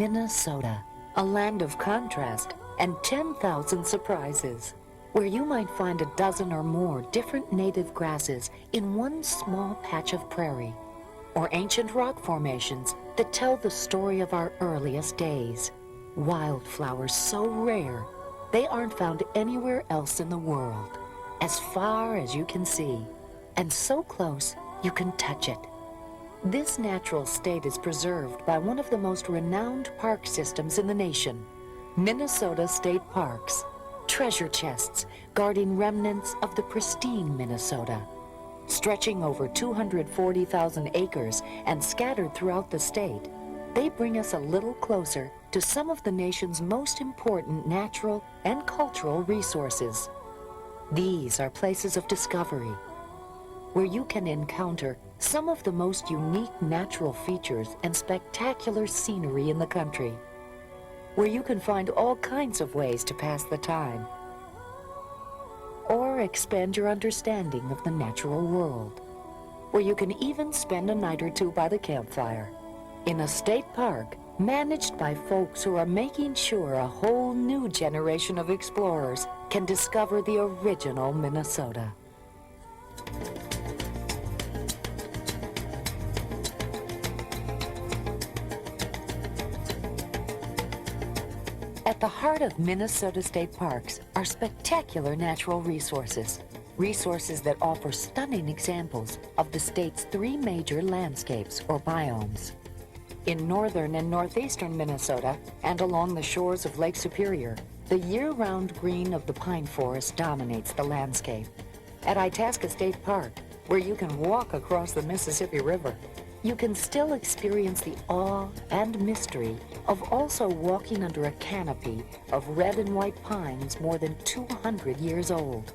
Minnesota, a land of contrast and 10,000 surprises, where you might find a dozen or more different native grasses in one small patch of prairie, or ancient rock formations that tell the story of our earliest days. Wildflowers so rare, they aren't found anywhere else in the world, as far as you can see, and so close you can touch it. This natural state is preserved by one of the most renowned park systems in the nation, Minnesota State Parks, treasure chests guarding remnants of the pristine Minnesota. Stretching over 240,000 acres and scattered throughout the state, they bring us a little closer to some of the nation's most important natural and cultural resources. These are places of discovery, where you can encounter some of the most unique natural features and spectacular scenery in the country, where you can find all kinds of ways to pass the time, or expand your understanding of the natural world, where you can even spend a night or two by the campfire, in a state park managed by folks who are making sure a whole new generation of explorers can discover the original Minnesota. At the heart of Minnesota State Parks are spectacular natural resources, resources that offer stunning examples of the state's three major landscapes or biomes. In northern and northeastern Minnesota and along the shores of Lake Superior, the year-round green of the pine forest dominates the landscape. At Itasca State Park, where you can walk across the Mississippi River, you can still experience the awe and mystery of also walking under a canopy of red and white pines more than 200 years old.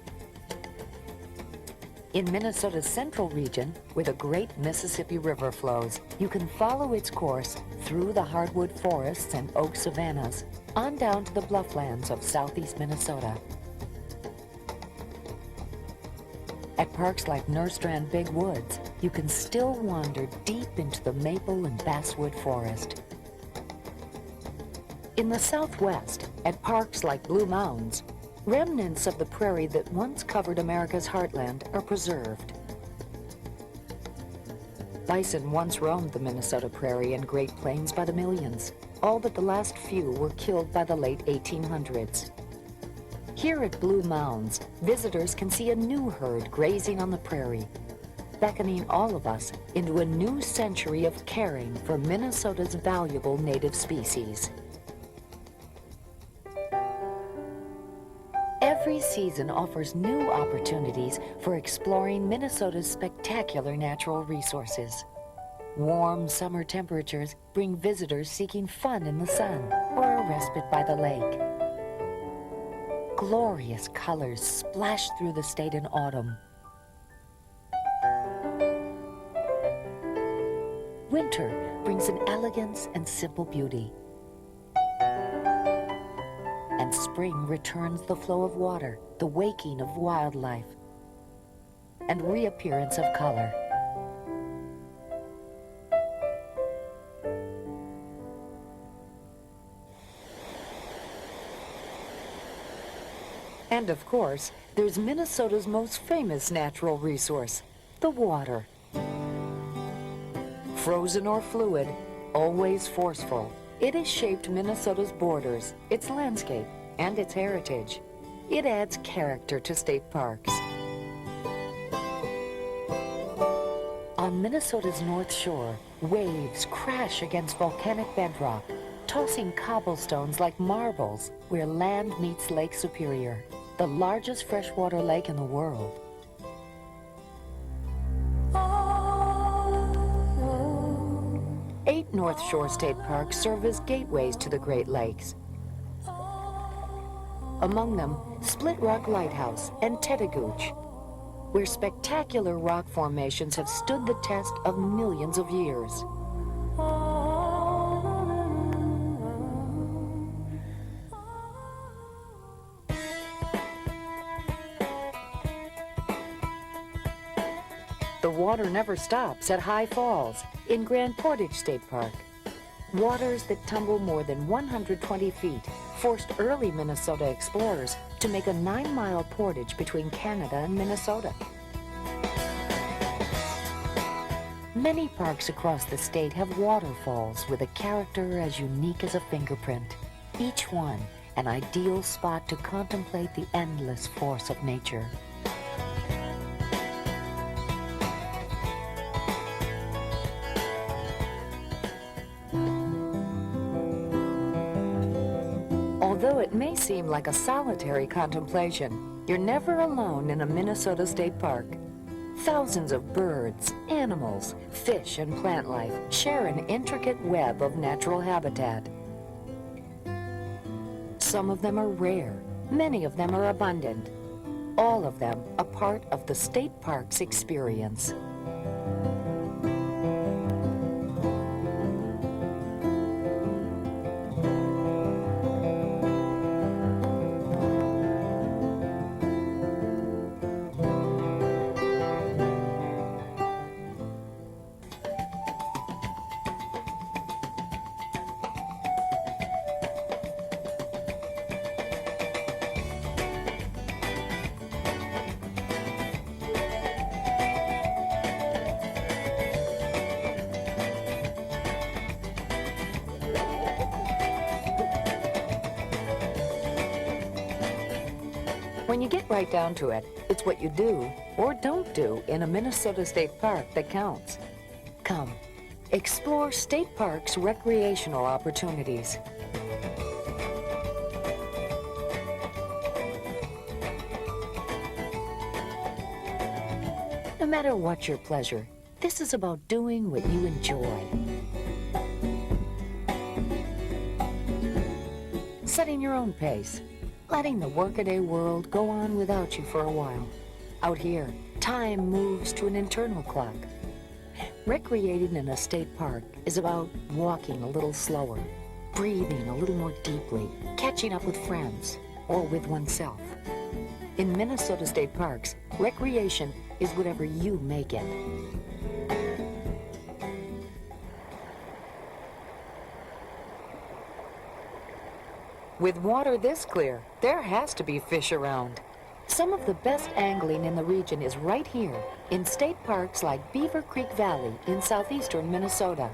In Minnesota's central region, where the great Mississippi River flows, you can follow its course through the hardwood forests and oak savannas on down to the blufflands of southeast Minnesota. At parks like Nerstrand Big Woods, you can still wander deep into the maple and basswood forest. In the southwest, at parks like Blue Mounds, remnants of the prairie that once covered America's heartland are preserved. Bison once roamed the Minnesota prairie and Great Plains by the millions. All but the last few were killed by the late 1800s. Here at Blue Mounds, visitors can see a new herd grazing on the prairie, beckoning all of us into a new century of caring for Minnesota's valuable native species. Every season offers new opportunities for exploring Minnesota's spectacular natural resources. Warm summer temperatures bring visitors seeking fun in the sun or a respite by the lake. Glorious colors splash through the state in autumn. Winter brings an elegance and simple beauty. And spring returns the flow of water, the waking of wildlife, and reappearance of color. And of course, there's Minnesota's most famous natural resource, the water. Frozen or fluid, always forceful, it has shaped Minnesota's borders, its landscape, and its heritage. It adds character to state parks. On Minnesota's North Shore, waves crash against volcanic bedrock, tossing cobblestones like marbles where land meets Lake Superior, the largest freshwater lake in the world. Eight North Shore State Parks serve as gateways to the Great Lakes. Among them, Split Rock Lighthouse and Tetegooch, where spectacular rock formations have stood the test of millions of years. The water never stops at High Falls in Grand Portage State Park, Waters that tumble more than 120 feet forced early Minnesota explorers to make a 9-mile portage between Canada and Minnesota. Many parks across the state have waterfalls with a character as unique as a fingerprint. Each one an ideal spot to contemplate the endless force of nature. Although it may seem like a solitary contemplation, you're never alone in a Minnesota state park. Thousands of birds, animals, fish, and plant life share an intricate web of natural habitat. Some of them are rare, many of them are abundant, all of them a part of the state park's experience. When you get right down to it, it's what you do or don't do in a Minnesota state park that counts. Come, explore state parks' recreational opportunities. No matter what your pleasure, this is about doing what you enjoy. Setting your own pace. Letting the workaday world go on without you for a while. Out here, time moves to an internal clock. Recreating in a state park is about walking a little slower, breathing a little more deeply, catching up with friends, or with oneself. In Minnesota state parks, recreation is whatever you make it. With water this clear, there has to be fish around. Some of the best angling in the region is right here, in state parks like Beaver Creek Valley in southeastern Minnesota.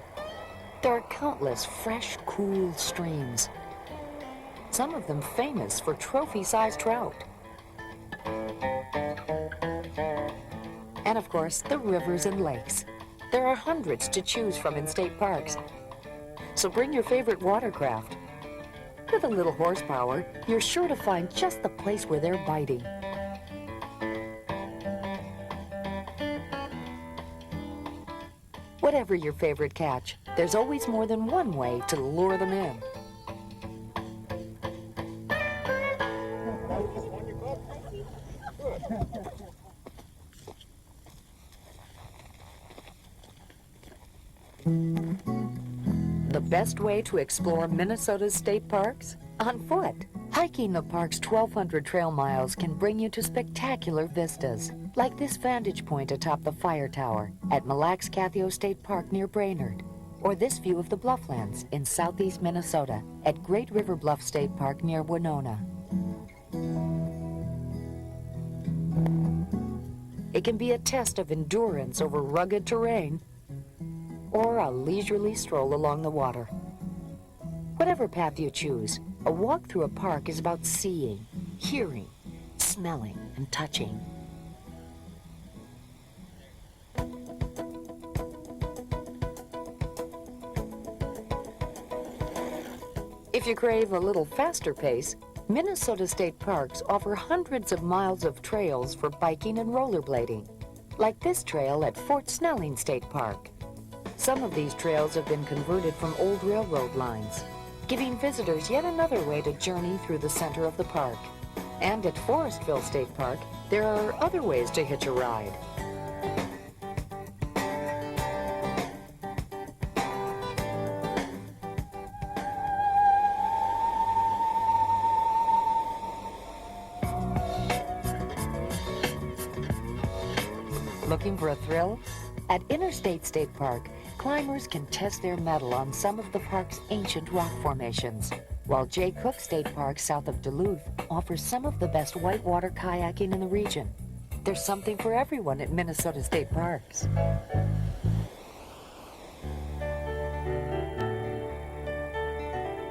There are countless fresh, cool streams. Some of them famous for trophy-sized trout. And of course, the rivers and lakes. There are hundreds to choose from in state parks. So bring your favorite watercraft. With a little horsepower, you're sure to find just the place where they're biting. Whatever your favorite catch, there's always more than one way to lure them in. The best way to explore Minnesota's state parks? On foot. Hiking the park's 1,200 trail miles can bring you to spectacular vistas, like this vantage point atop the fire tower at Mille Lacs-Cathio State Park near Brainerd, or this view of the Blufflands in southeast Minnesota at Great River Bluff State Park near Winona. It can be a test of endurance over rugged terrain, or a leisurely stroll along the water. Whatever path you choose, a walk through a park is about seeing, hearing, smelling, and touching. If you crave a little faster pace, Minnesota state parks offer hundreds of miles of trails for biking and rollerblading, like this trail at Fort Snelling State Park. Some of these trails have been converted from old railroad lines, giving visitors yet another way to journey through the center of the park. And at Forestville State Park, there are other ways to hitch a ride. Looking for a thrill? At Interstate State Park, climbers can test their mettle on some of the park's ancient rock formations, while Jay Cook State Park south of Duluth offers some of the best whitewater kayaking in the region. There's something for everyone at Minnesota State Parks.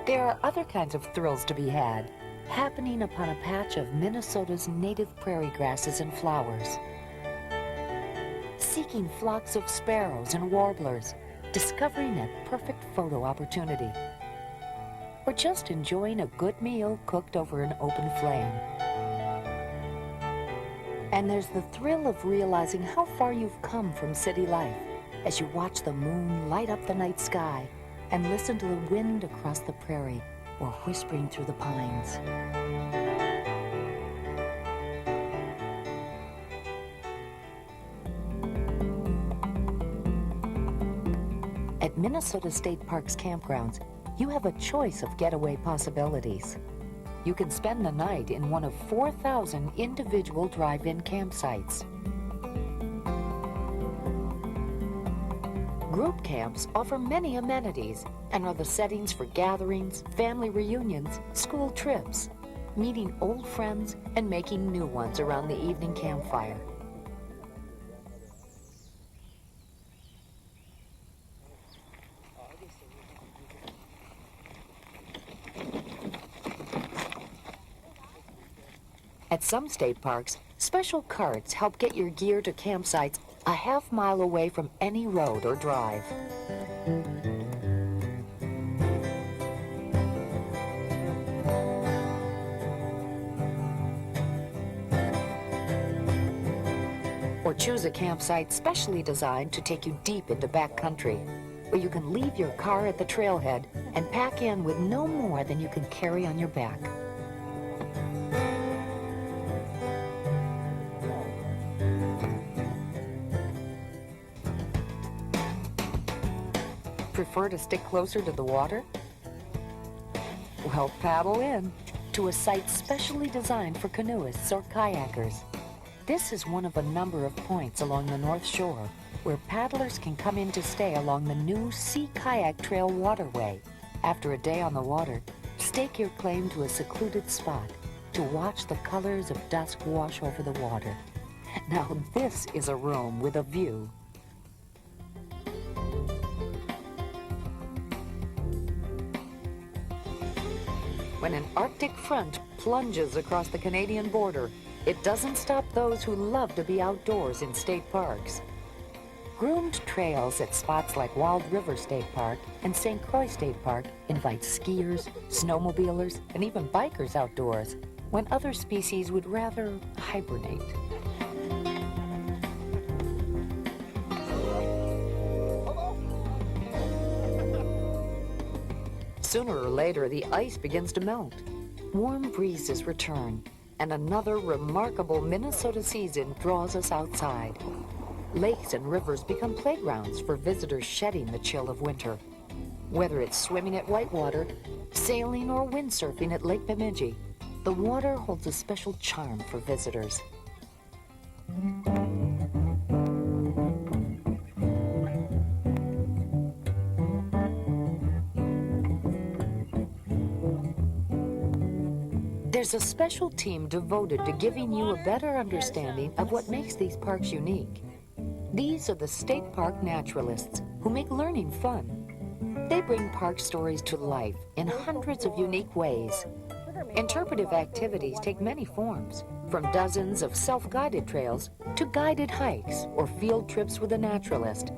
There are other kinds of thrills to be had, happening upon a patch of Minnesota's native prairie grasses and flowers. Seeking flocks of sparrows and warblers, discovering that perfect photo opportunity, or just enjoying a good meal cooked over an open flame. And there's the thrill of realizing how far you've come from city life as you watch the moon light up the night sky and listen to the wind across the prairie or whispering through the pines. At Minnesota State Park's campgrounds, you have a choice of getaway possibilities. You can spend the night in one of 4,000 individual drive-in campsites. Group camps offer many amenities and are the settings for gatherings, family reunions, school trips, meeting old friends, and making new ones around the evening campfire. At some state parks, special carts help get your gear to campsites a half-mile away from any road or drive. Or choose a campsite specially designed to take you deep into backcountry, where you can leave your car at the trailhead and pack in with no more than you can carry on your back. Prefer to stick closer to the water? Well, paddle in to a site specially designed for canoeists or kayakers. This is one of a number of points along the North Shore where paddlers can come in to stay along the new Sea Kayak Trail waterway. After a day on the water, stake your claim to a secluded spot to watch the colors of dusk wash over the water. Now this is a room with a view. When an Arctic front plunges across the Canadian border, it doesn't stop those who love to be outdoors in state parks. Groomed trails at spots like Wild River State Park and St. Croix State Park invite skiers, snowmobilers, and even bikers outdoors when other species would rather hibernate. Sooner or later, the ice begins to melt. Warm breezes return, and another remarkable Minnesota season draws us outside. Lakes and rivers become playgrounds for visitors shedding the chill of winter. Whether it's swimming at Whitewater, sailing, or windsurfing at Lake Bemidji, the water holds a special charm for visitors. There's a special team devoted to giving you a better understanding of what makes these parks unique. These are the State Park Naturalists, who make learning fun. They bring park stories to life in hundreds of unique ways. Interpretive activities take many forms, from dozens of self-guided trails to guided hikes or field trips with a naturalist,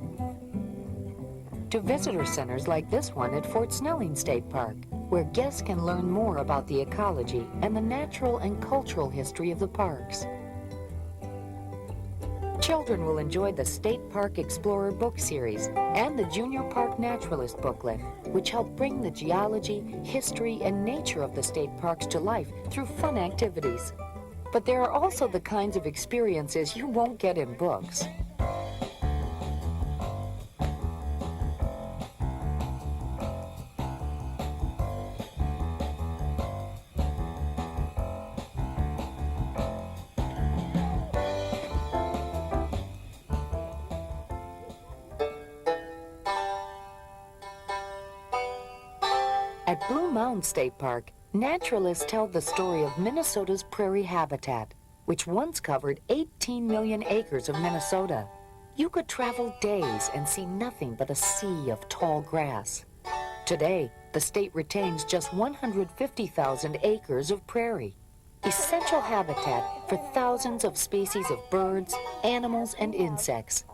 to visitor centers like this one at Fort Snelling State Park, where guests can learn more about the ecology and the natural and cultural history of the parks. Children will enjoy the State Park Explorer book series and the Junior Park Naturalist booklet, which help bring the geology, history, and nature of the state parks to life through fun activities. But there are also the kinds of experiences you won't get in books. At Blue Mound State Park, naturalists tell the story of Minnesota's prairie habitat, which once covered 18 million acres of Minnesota. You could travel days and see nothing but a sea of tall grass. Today, the state retains just 150,000 acres of prairie, essential habitat for thousands of species of birds, animals, and insects,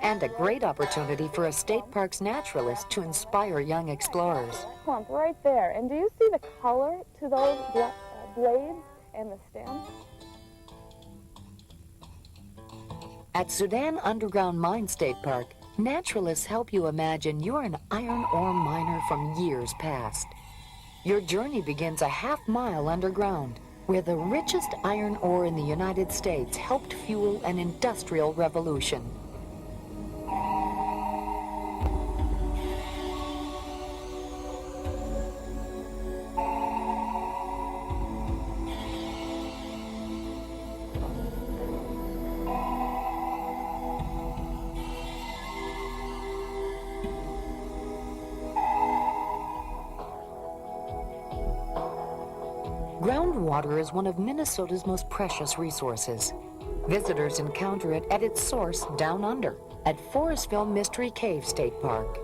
and a great opportunity for a state park's naturalists to inspire young explorers. Clump right there. And do you see the color to those blades and the stem? At Sudan Underground Mine State Park, naturalists help you imagine you're an iron ore miner from years past. Your journey begins a half-mile underground, where the richest iron ore in the United States helped fuel an industrial revolution. Groundwater is one of Minnesota's most precious resources. Visitors encounter it at its source down under, at Forestville Mystery Cave State Park.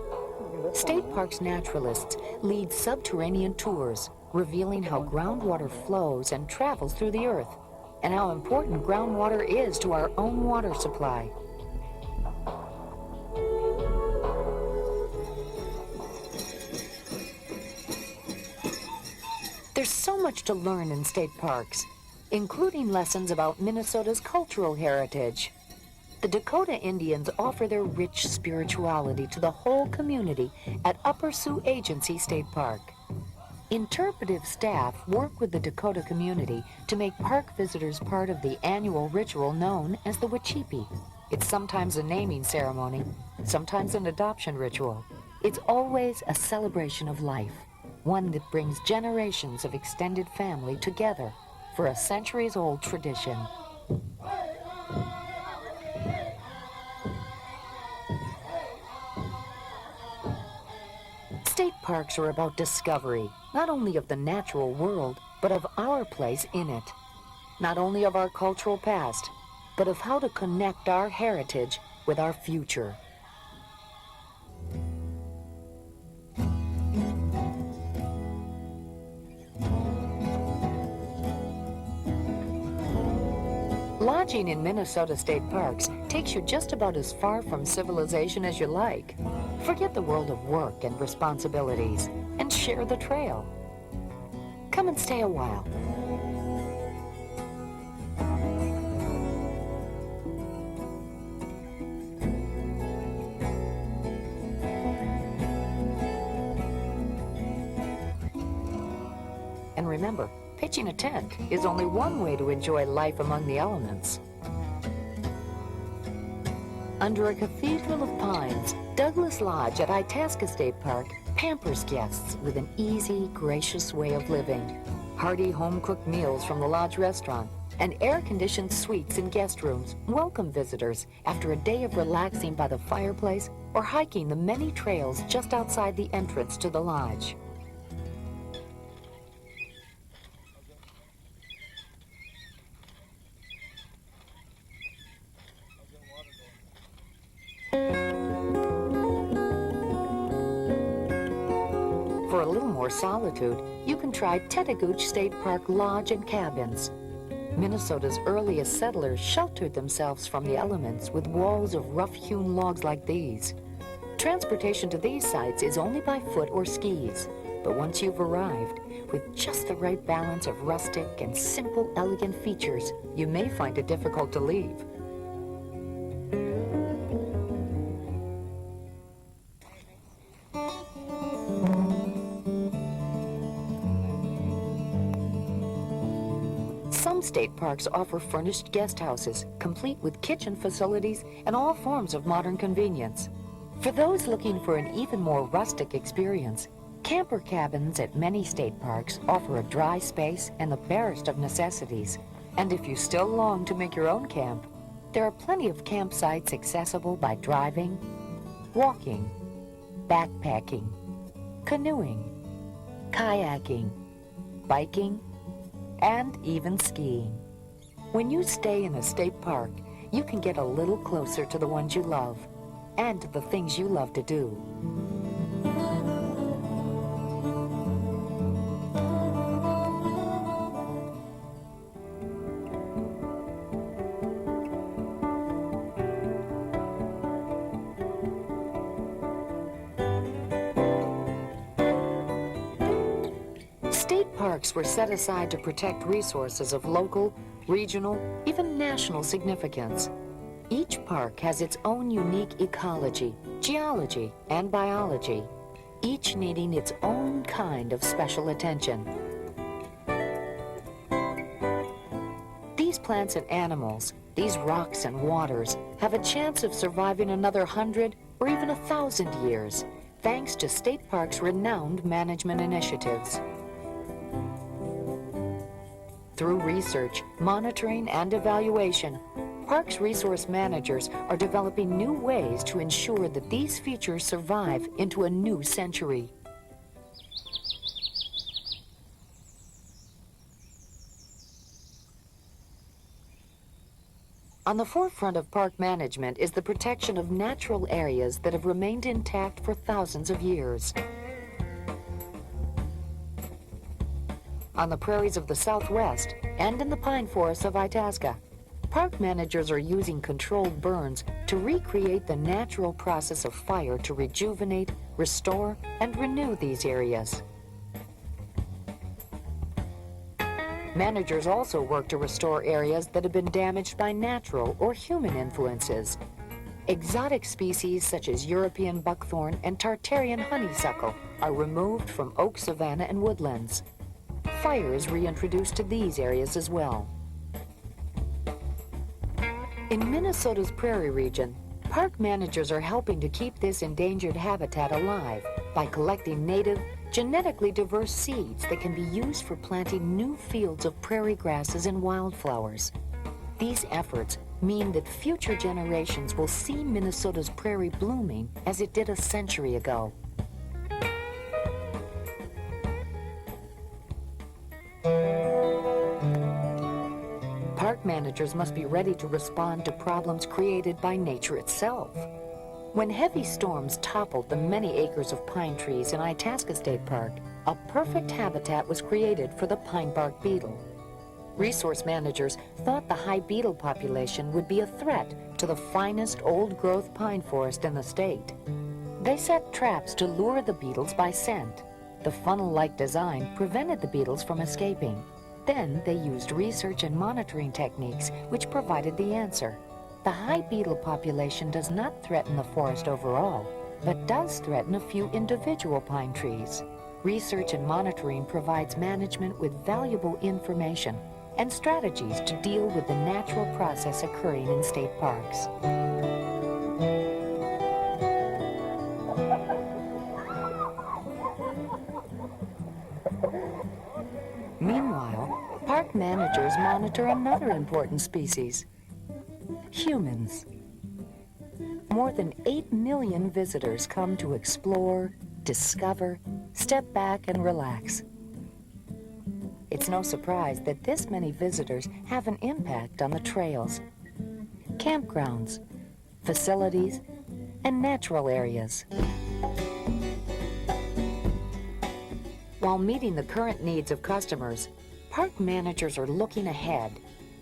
State Park's naturalists lead subterranean tours, revealing how groundwater flows and travels through the earth, and how important groundwater is to our own water supply. There's so much to learn in state parks, including lessons about Minnesota's cultural heritage. The Dakota Indians offer their rich spirituality to the whole community at Upper Sioux Agency State Park. Interpretive staff work with the Dakota community to make park visitors part of the annual ritual known as the Wachipi. It's sometimes a naming ceremony, sometimes an adoption ritual. It's always a celebration of life, one that brings generations of extended family together for a centuries-old tradition. State parks are about discovery, not only of the natural world, but of our place in it. Not only of our cultural past, but of how to connect our heritage with our future. Lodging in Minnesota state parks takes you just about as far from civilization as you like. Forget the world of work and responsibilities and share the trail. Come and stay a while. And remember, pitching a tent is only one way to enjoy life among the elements. Under a cathedral of pines, Douglas Lodge at Itasca State Park pampers guests with an easy, gracious way of living. Hearty home-cooked meals from the lodge restaurant and air-conditioned suites and guest rooms welcome visitors after a day of relaxing by the fireplace or hiking the many trails just outside the entrance to the lodge. For a little more solitude, you can try Tetagooch State Park Lodge and Cabins. Minnesota's earliest settlers sheltered themselves from the elements with walls of rough-hewn logs like these. Transportation to these sites is only by foot or skis, but once you've arrived, with just the right balance of rustic and simple, elegant features, you may find it difficult to leave. Some state parks offer furnished guest houses, complete with kitchen facilities and all forms of modern convenience. For those looking for an even more rustic experience, camper cabins at many state parks offer a dry space and the barest of necessities. And if you still long to make your own camp, there are plenty of campsites accessible by driving, walking, backpacking, canoeing, kayaking, biking, and even skiing. When you stay in a state park, you can get a little closer to the ones you love and to the things you love to do. State parks were set aside to protect resources of local, regional, even national significance. Each park has its own unique ecology, geology, and biology, each needing its own kind of special attention. These plants and animals, these rocks and waters, have a chance of surviving another 100 or even 1,000 years, thanks to state parks' renowned management initiatives. Through research, monitoring, and evaluation, Parks resource managers are developing new ways to ensure that these features survive into a new century. On the forefront of park management is the protection of natural areas that have remained intact for thousands of years. On the prairies of the Southwest and in the pine forests of Itasca, park managers are using controlled burns to recreate the natural process of fire to rejuvenate, restore, and renew these areas. Managers also work to restore areas that have been damaged by natural or human influences. Exotic species such as European buckthorn and Tartarian honeysuckle are removed from oak savanna and woodlands. Fire is reintroduced to these areas as well. In Minnesota's prairie region, park managers are helping to keep this endangered habitat alive by collecting native, genetically diverse seeds that can be used for planting new fields of prairie grasses and wildflowers. These efforts mean that future generations will see Minnesota's prairie blooming as it did a century ago. Park managers must be ready to respond to problems created by nature itself. When heavy storms toppled the many acres of pine trees in Itasca State Park, a perfect habitat was created for the pine bark beetle. Resource managers thought the high beetle population would be a threat to the finest old-growth pine forest in the state. They set traps to lure the beetles by scent. The funnel-like design prevented the beetles from escaping. Then they used research and monitoring techniques which provided the answer. The high beetle population does not threaten the forest overall, but does threaten a few individual pine trees. Research and monitoring provides management with valuable information and strategies to deal with the natural process occurring in state parks. Meanwhile, park managers monitor another important species: humans. More than 8 million visitors come to explore, discover, step back, and relax. It's no surprise that this many visitors have an impact on the trails, campgrounds, facilities, and natural areas. While meeting the current needs of customers, park managers are looking ahead,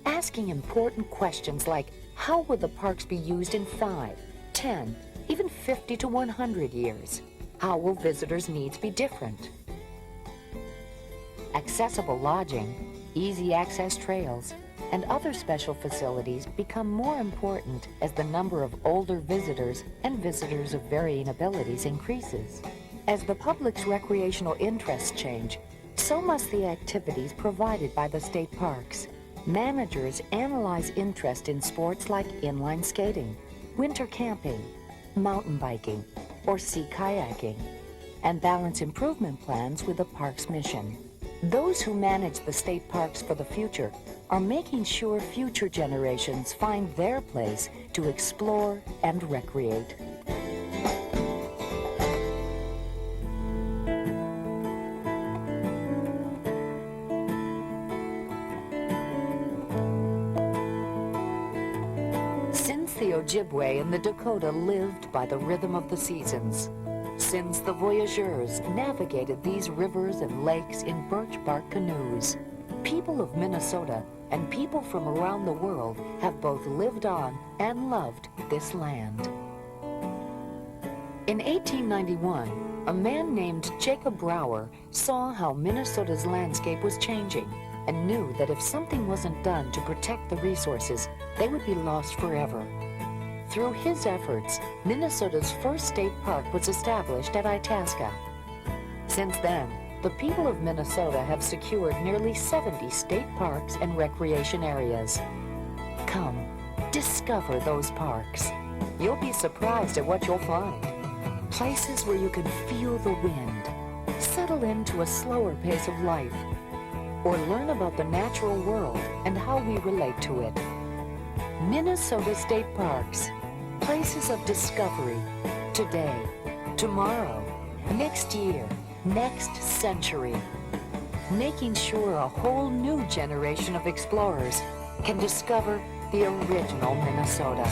asking important questions like, how will the parks be used in 5, 10, even 50 to 100 years? How will visitors' needs be different? Accessible lodging, easy access trails, and other special facilities become more important as the number of older visitors and visitors of varying abilities increases. As the public's recreational interests change, so must the activities provided by the state parks. Managers analyze interest in sports like inline skating, winter camping, mountain biking, or sea kayaking, and balance improvement plans with the park's mission. Those who manage the state parks for the future are making sure future generations find their place to explore and recreate. Ojibwe and the Dakota lived by the rhythm of the seasons. Since the voyageurs navigated these rivers and lakes in birch bark canoes, people of Minnesota and people from around the world have both lived on and loved this land. In 1891, a man named Jacob Brower saw how Minnesota's landscape was changing and knew that if something wasn't done to protect the resources, they would be lost forever. Through his efforts, Minnesota's first state park was established at Itasca. Since then, the people of Minnesota have secured nearly 70 state parks and recreation areas. Come, discover those parks. You'll be surprised at what you'll find. Places where you can feel the wind, settle into a slower pace of life, or learn about the natural world and how we relate to it. Minnesota State Parks, places of discovery, today, tomorrow, next year, next century, making sure a whole new generation of explorers can discover the original Minnesota.